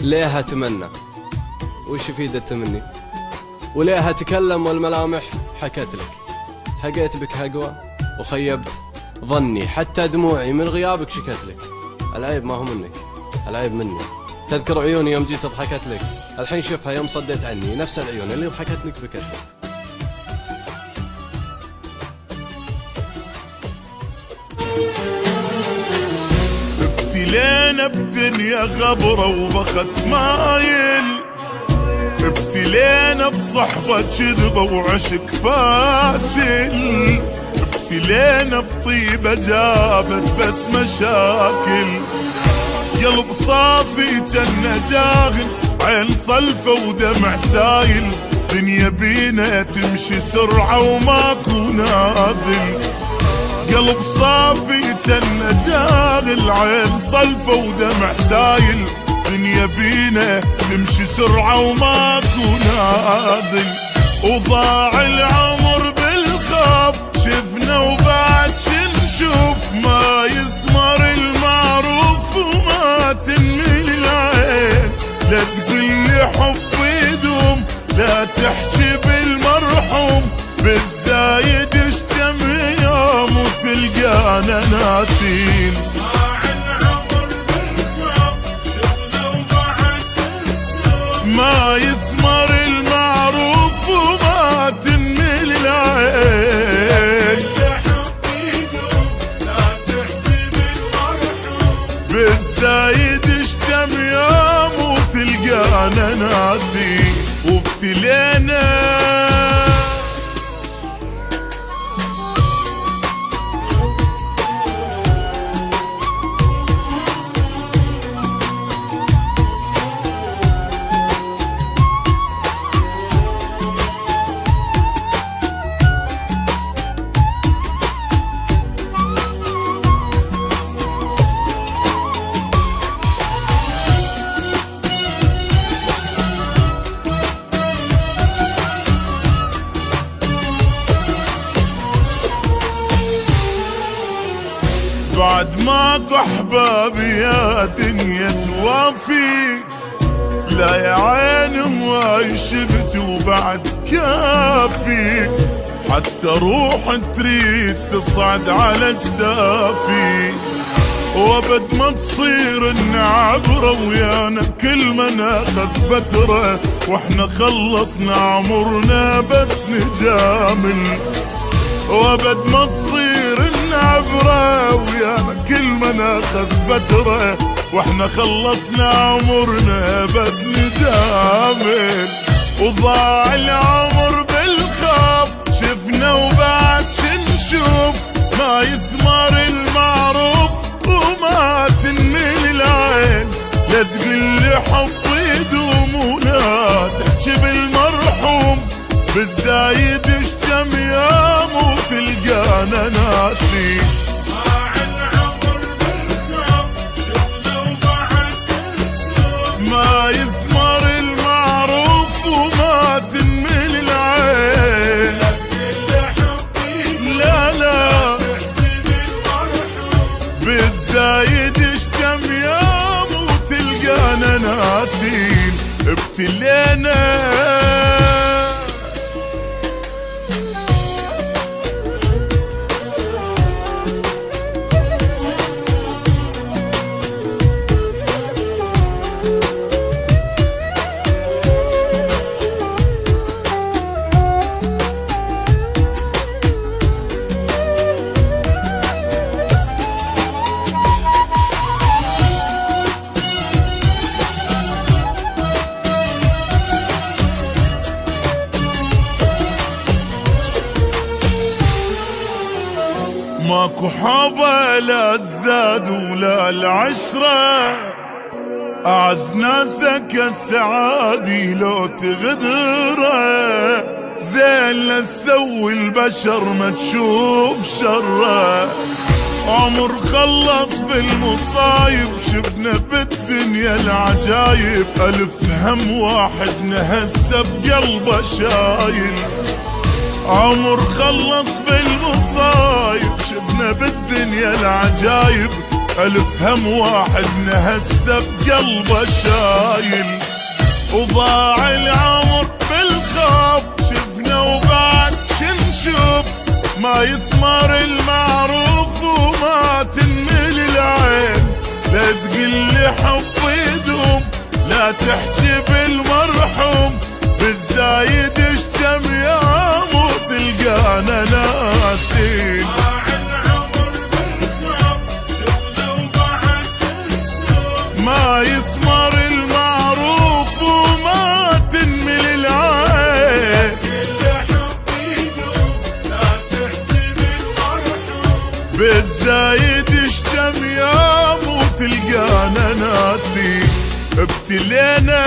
ليه أتمنى وش يفيد التمني؟ وليه أتكلم والملامح حكت لك؟ هقيت بك هقوى وخيبت ظني، حتى دموعي من غيابك شكت لك. العيب ما هو منك، العيب مني. تذكر عيوني يوم جيت ضحكت لك، الحين شوفها يوم صديت عني، نفس العيون اللي ضحكت لك بكت لك. ابتلينا بدنيا غبرة وبخت مايل، ابتلينا بصحبة كذبة وعشق فاشل، ابتلينا بطيبة جابت بس مشاكل. قلب صافي جنة جاهل، عين صلفة ودمع سايل، دنيا بينا تمشي سرعة وماكو نازل. قلب صافي جنة جاهل، عين صلفة ودمع سايل، دنيا بينا تمشي سرعة وماكو نازل. وضاع العمر بالخوف، شفنا وبعد شنشوف، ما يثمر المعروف وما تنمي العين. لا تقلي حب يدوم، لا تحكي بالمرحوم، بالزايد اشتم يوم وتلقانا ناسين. ما يثمر المعروف وما تنمي العين. بالزايد اشتم يوم وتلقانا ناسي. وابتلينا بعد ماكو احبابي يا دنيا توافي. لا يا عيني هواي شفت وبعد كافي، حتى روح تريد تصعد على جدافي. وابد ما تصير النعبرة ويانا كل ما ناخذ فترة، واحنا خلصنا عمرنا بس نجامل. وابد ما تصير النعبرة ويانا كل ما ناخذ فترة، واحنا خلصنا عمرنا بس نجامل. وضاع العمر بالخوف، شفنا وبعد شنشوف، ما يثمر المعروف وما تنمي العين. لا تقلي حب يدوم ولا تحكي بالمرحوم، بالزايد اشتم يوم وتلقانا ناسي. ما يثمر المعروف وما تنمي العين. لا لا بالزايد اشتم يوم وتلقانا ناسين. ابتلينا ماكو حبة لا الزاد ولا العشرة، أعز ناسك السعادي لو تغدره. زين لا تسوي البشر ما تشوف شره، عمر خلص بالمصايب، شفنا بالدنيا العجايب. ألف هم واحد نهسه بقلبه شايل، عمر خلص بالمصايب، شفنا بالدنيا العجايب. ألف هم واحدنا هسه بقلبه شايل، وضاع العمر بالخوف شفنا وبعد شنشوف، ما يثمر المعروف وما تنمل العين، لا تقلي حب يدوم لا تحكي بالمرحوم، بالزايد اشتم يا مو تلقانا ناسين. ما يثمر المعروف وما تنمل العين، بالزايد اشتم يا مو تلقانا ناسين. ابتلينا